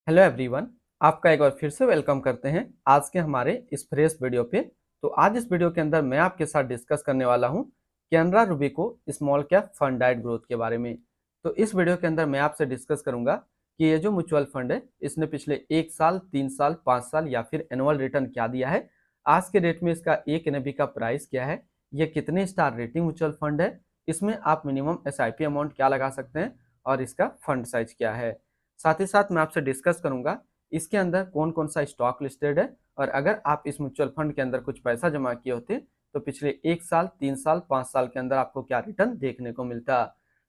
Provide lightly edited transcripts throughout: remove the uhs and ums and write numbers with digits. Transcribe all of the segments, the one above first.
Hello everyone. आपका एक बार फिर से वेलकम करते हैं आज के हमारे इस फ्रेश वीडियो पे। तो आज इस वीडियो के अंदर मैं आपके साथ डिस्कस करने वाला हूं Canara Robeco small cap fund डाइट ग्रोथ के बारे में। तो इस वीडियो के अंदर मैं आपसे डिस्कस करूंगा कि ये जो म्यूचुअल फंड है इसने पिछले 1 साल, 3 साल, 5 साल या फिर एनुअल रिटर्न क्या दिया है, आज के डेट में इसका एक एनएवी का प्राइस क्या है, ये कितने स्टार रेटिंग म्यूचुअल फंड है, इसमें आप मिनिमम एसआईपी अमाउंट क्या लगा सकते हैं और इसका फंड साइज क्या है। साथ ही साथ मैं आपसे डिस्कस करूंगा इसके अंदर कौन कौन सा स्टॉक लिस्टेड है और अगर आप इस म्यूचुअल फंड के अंदर कुछ पैसा जमा किए होते तो पिछले 1 साल, 3 साल, 5 साल के अंदर आपको क्या रिटर्न देखने को मिलता।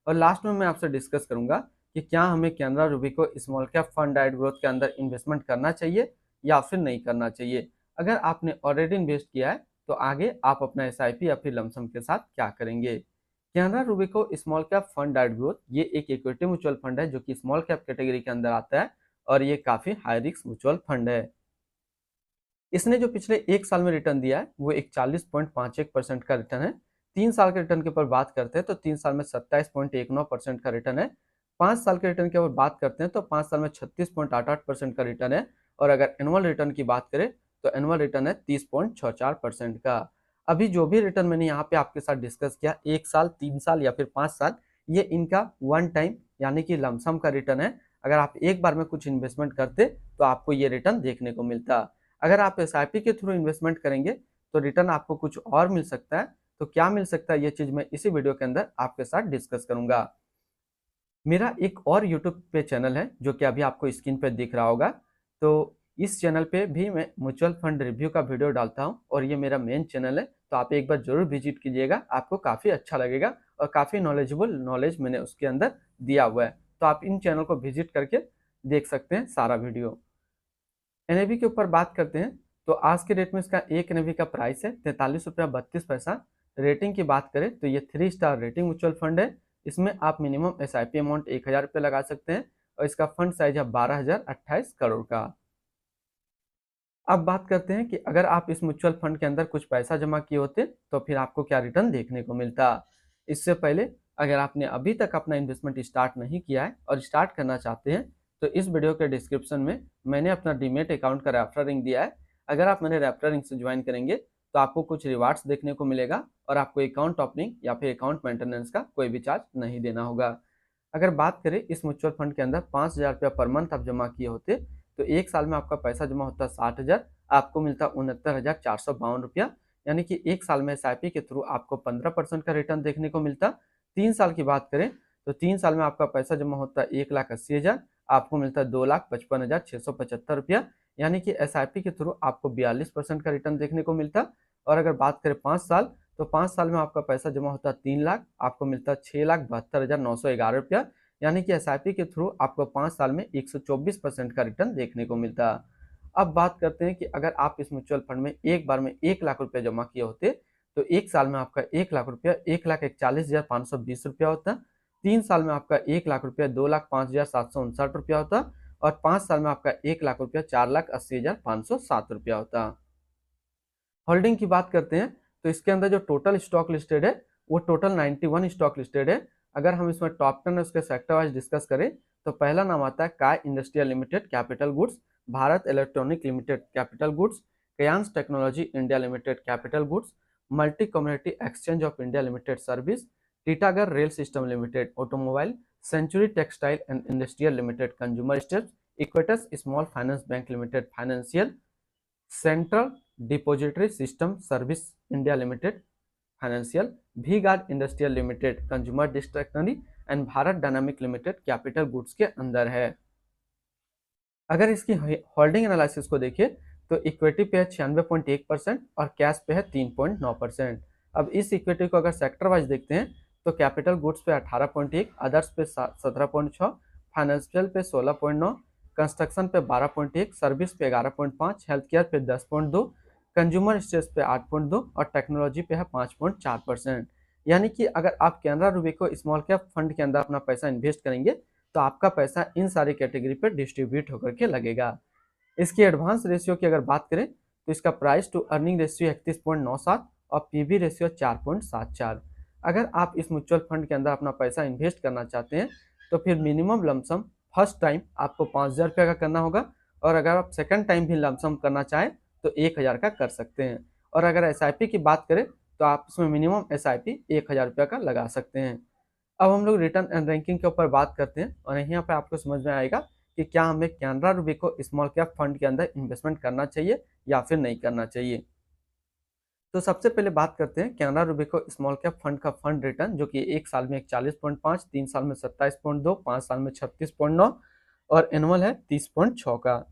और लास्ट में मैं आपसे डिस्कस करूंगा कि क्या हमें Canara Robeco small cap fund डाइट ग्रोथ के अंदर इन्वेस्टमेंट करना चाहिए या फिर नहीं करना चाहिए। अगर आपने ऑलरेडी इन्वेस्ट किया है तो आगे आप अपना एसआईपी या फिर लमसम के साथ क्या करेंगे। Canara Robeco small cap fund डाइट ग्रोथ ये एक इक्विटी म्यूचुअल फंड है जो कि स्मॉल कैप कैटेगरी के अंदर आता है और ये काफी हाई रिस्क म्यूचुअल फंड है। इसने जो पिछले 1 साल में रिटर्न दिया है वो 41.51% का रिटर्न है। 3 साल के रिटर्न के ऊपर बात करते हैं तो 3 साल में 27.19% का रिटर्न है। 5 साल के रिटर्न के ऊपर बात करते हैं तो 5 साल में 36.88% का रिटर्न है। और अगर एनुअल रिटर्न की बात करें तो एनुअल रिटर्न है 30.64% का। अभी जो भी रिटर्न मैंने यहाँ पे आपके साथ डिस्कस किया, 1 साल, 3 साल या फिर 5 साल, ये इनका वन टाइम यानी कि लमसम का रिटर्न है। अगर आप एक बार में कुछ इन्वेस्टमेंट करते तो आपको ये रिटर्न देखने को मिलता। अगर आप एसआईपी के थ्रू इन्वेस्टमेंट करेंगे तो रिटर्न आपको कुछ और मिल सकता है। तो क्या मिल सकता है ये चीज मैं इसी वीडियो के अंदर आपके साथ डिस्कस करूंगा। मेरा एक और यूट्यूब पे चैनल है जो कि अभी आपको स्क्रीन पे दिख रहा होगा। तो इस चैनल पे भी मैं म्यूचुअल फंड रिव्यू का वीडियो डालता हूँ और ये मेरा मेन चैनल है। तो आप एक बार जरूर विजिट कीजिएगा, आपको काफ़ी अच्छा लगेगा और काफ़ी नॉलेजेबल नॉलेज मैंने उसके अंदर दिया हुआ है। तो आप इन चैनल को विजिट करके देख सकते हैं सारा वीडियो। एनएवी के ऊपर बात करते हैं तो आज के डेट में इसका एक एनएवी का प्राइस है 43 रुपया 32 पैसा। रेटिंग की बात करें तो ये 3 स्टार रेटिंग म्यूचुअल फंड है। इसमें आप मिनिमम एसआईपी अमाउंट 1000 रुपये लगा सकते हैं और इसका फंड साइज है 12,028 करोड़ का। अब बात करते हैं कि अगर आप इस म्यूचुअल फंड के अंदर कुछ पैसा जमा किए होते तो फिर आपको क्या रिटर्न देखने को मिलता। इससे पहले अगर आपने अभी तक अपना इन्वेस्टमेंट स्टार्ट नहीं किया है और स्टार्ट करना चाहते हैं तो इस वीडियो के डिस्क्रिप्शन में मैंने अपना डीमेट अकाउंट का रेफरल लिंक दिया है। अगर आप मेरे रेफरल लिंक से ज्वाइन करेंगे तो आपको कुछ रिवार्ड्स देखने को मिलेगा और आपको अकाउंट ओपनिंग या फिर अकाउंट मेंटेनेंस का कोई भी चार्ज नहीं देना होगा। अगर बात करें इस म्यूचुअल फंड के अंदर 5,000 रुपया पर मंथ आप जमा किए होते तो 1 साल में आपका पैसा जमा होता 60,000, आपको मिलता 69,452 रुपया। यानी कि 1 साल में एसआईपी के थ्रू आपको 15% का रिटर्न देखने को मिलता। 3 साल की बात करें तो 3 साल में आपका पैसा जमा होता 1,80,000, आपको मिलता 2,55,675 रुपया। यानी कि एसआईपी के थ्रू आपको 42% का रिटर्न देखने को मिलता। और अगर बात करें 5 साल तो 5 साल में आपका पैसा जमा होता 3 लाख, आपको मिलता 6,72,911 रुपया। यानी कि एसआईपी के थ्रू आपको 5 साल में 124% का रिटर्न देखने को मिलता। अब बात करते हैं कि अगर आप इस म्यूचुअल फंड में एक बार में 1 लाख रुपया जमा किए होते तो 1 साल में आपका 1 लाख रुपया 1,41,520 रुपया होता। 3 साल में आपका 1 लाख रुपया 2,05,759 रुपया होता और 5 साल में आपका 1 लाख रुपया 4,80,507 रुपया होल्डिंग की बात करते हैं तो इसके अंदर जो टोटल स्टॉक लिस्टेड है वो टोटल 91 स्टॉक लिस्टेड है। अगर हम इसमें टॉप 10 उसके सेक्टर वाइज डिस्कस करें तो पहला नाम आता है काय industrial limited capital goods, Bharat electronic limited capital goods, Kaynes technology India limited capital goods, multi community exchange of India limited service, Titagarh rail system limited automobile, century textile and industrial limited consumer steps, Equitas small finance bank limited financial, central depository system service India limited financial, V guard industrial limited consumer discretionary and Bharat dynamic limited capital goods के अंदर है। अगर इसकी holding analysis को देखिए तो equity पे है 96.1% और कैश पे है 3.9%। अब इस इक्विटी को अगर सेक्टर वाइज देखते हैं तो कैपिटल गुड्स पे 18.1, अदर्स पे 17.6, फाइनेंशियल पे 16.9, कंस्ट्रक्शन पे 12.1, सर्विस पे 11.5, हेल्थ केयर पे 10.2, कंज्यूमर स्टेट्स पे 8.2 और टेक्नोलॉजी पे है 5.4%। यानी कि अगर आप Canara Robeco small cap fund के अंदर अपना पैसा इन्वेस्ट करेंगे तो आपका पैसा इन सारी कैटेगरी पर डिस्ट्रीब्यूट होकर के लगेगा। इसकी एडवांस रेशियो की अगर बात करें तो इसका प्राइस टू अर्निंग रेशियो 31.97 और पीबी रेशियो 4.74। अगर आप इस म्यूचुअल फंड के अंदर अपना पैसा इन्वेस्ट करना चाहते हैं तो फिर मिनिमम लमसम फर्स्ट टाइम आपको 5,000 रुपये का करना होगा, और अगर आप सेकंड टाइम भी लमसम करना चाहें तो 1,000 का कर सकते हैं। और अगर एसआईपी की बात करें तो आप इसमें मिनिमम एसआईपी 1,000 रुपये का लगा सकते हैं। अब हम लोग रिटर्न एंड रैंकिंग के ऊपर बात करते हैं, और यहाँ पे आपको समझ में आएगा कि क्या हमें कैनरा रूबी को स्मॉल कैप फंड के अंदर इन्वेस्टमेंट करना चाहिए या फिर नहीं करना चाहिए। तो सबसे पहले बात करते हैं कैनरा रूबी को स्मॉल कैप फंड का फंड रिटर्न, जो कि 1 साल में 41.5, 3 साल में 27.2, 5 साल में 36.9 और एनुअल है 30.6 का।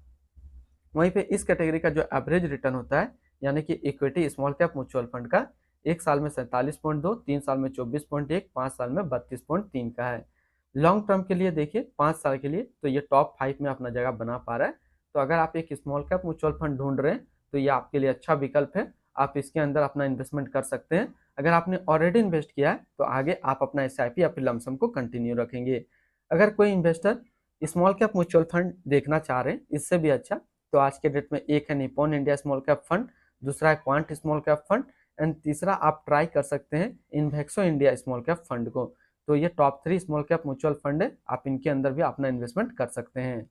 वहीं पे इस कैटेगरी का जो एवरेज रिटर्न होता है, यानी कि equity small cap mutual fund का, 1 साल में 47.2, 3 साल में 24.1, 5 साल में 32.3 का है। लॉन्ग टर्म के लिए देखिए 5 साल के लिए तो ये टॉप 5 में अपना जगह बना पा रहा है। तो अगर आप एक स्मॉल कैप म्यूचुअल फंड ढूंढ रहे हैं तो ये आपके लिए अच्छा विकल्प है, आप इसके अंदर अपना इन्वेस्टमेंट कर सकते हैं। अगर आपने ऑलरेडी इन्वेस्ट किया है तो आगे आप अपना एसआईपी या फिर लमसम को कंटिन्यू रखेंगे। अगर कोई investor small cap mutual fund देखना चाह रहे हैं इससे भी अच्छा, तो आज के डेट में एक है Nippon India small cap fund, दूसरा है quant small cap fund, and तीसरा आप ट्राई कर सकते हैं इन्वेक्सो इंडिया स्मॉल कैप फंड को। तो ये top 3 small cap mutual fund है, आप इनके अंदर भी अपना इन्वेस्टमेंट कर सकते हैं।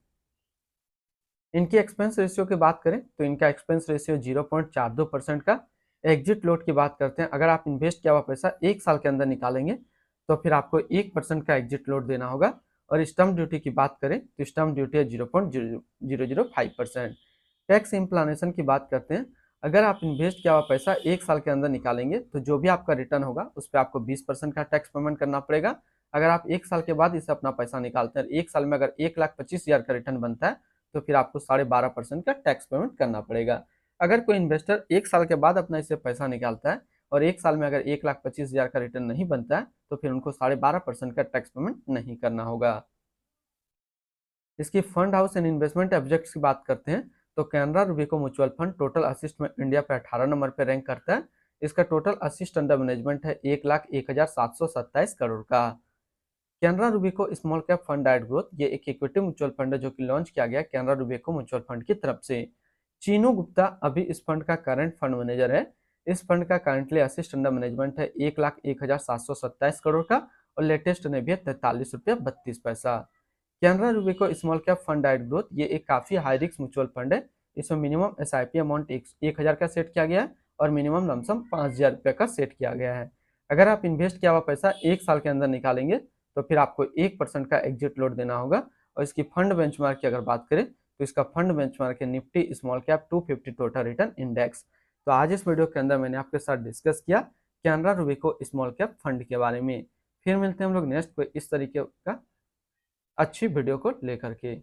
इनकी एक्सपेंस रेशियो की बात करें तो इनका एक्सपेंस रेशियो 0.42% का। एग्जिट लोड की बात करते हैं, अगर आप इन्वेस्ट किया हुआ पैसा 1 साल के अंदर निकालेंगे तो फिर आपको 1% का एग्जिट लोड देना होगा। और स्टम्प ड्यूटी की बात करें तो स्टम्प ड्यूटी है 0.005%। टैक्स इम्प्लानेशन की बात करते हैं, अगर आप इन्वेस्ट किया हुआ पैसा 1 साल के अंदर निकालेंगे तो जो भी आपका रिटर्न होगा उस पर आपको 20% का टैक्स पेमेंट करना पड़ेगा। अगर आप 1 साल के बाद इसे अपना पैसा निकालते हैं, 1 साल में अगर 1,25,000 का रिटर्न बनता है तो फिर आपको 12.5% का टैक्स पेमेंट करना पड़ेगा। अगर कोई इन्वेस्टर 1 साल के बाद अपना इससे पैसा निकालता है और 1 साल में अगर 1,25,000 का रिटर्न नहीं बनता है तो फिर उनको 12.5% का टैक्स पेमेंट नहीं करना होगा। इसकी fund house and investment objects की बात करते हैं तो Canara Robeco mutual fund total assets में इंडिया पे 18 नंबर पे रैंक करता है। इसका टोटल असिस्ट अंडर मैनेजमेंट है 1,01,727 करोड़ का। Canara Robeco small cap fund डाइट ग्रोथ ये एक इक्विटी म्यूचुअल फंड है जो कि लॉन्च किया गया कैनरा रूबिको म्यूचुअल फंड की तरफ से। चीनू गुप्ता अभी इस फंड का करंट फंड मैनेजर है। इस फंड का करंटली असिस्ट अंडर मैनेजमेंट है 1,01,727 करोड़ का, और लेटेस्ट ने भी है 43.32 रुपया। Canara Robeco small cap fund डाइट ग्रोथ ये एक काफी हाई रिस्क म्यूचुअल फंड है। इसमें मिनिमम एसआईपी अमाउंट 1,000 का सेट किया गया है और मिनिमम लमसम 5,000 रुपये का सेट किया गया है। अगर आप इन्वेस्ट किया हुआ पैसा 1 साल के अंदर निकालेंगे तो फिर आपको 1% का एग्जिट लोड देना होगा। और इसकी फंड बेंचमार्क की अगर बात करें तो इसका फंड बेंचमार्क है Nifty small cap 250 total return index. तो आज इस वीडियो के अंदर मैंने आपके साथ डिस्कस किया Canara Robeco small cap fund के बारे में। फिर मिलते हैं हम लोग नेक्स्ट कोई इस तरीके का अच्छी वीडियो को लेकर के।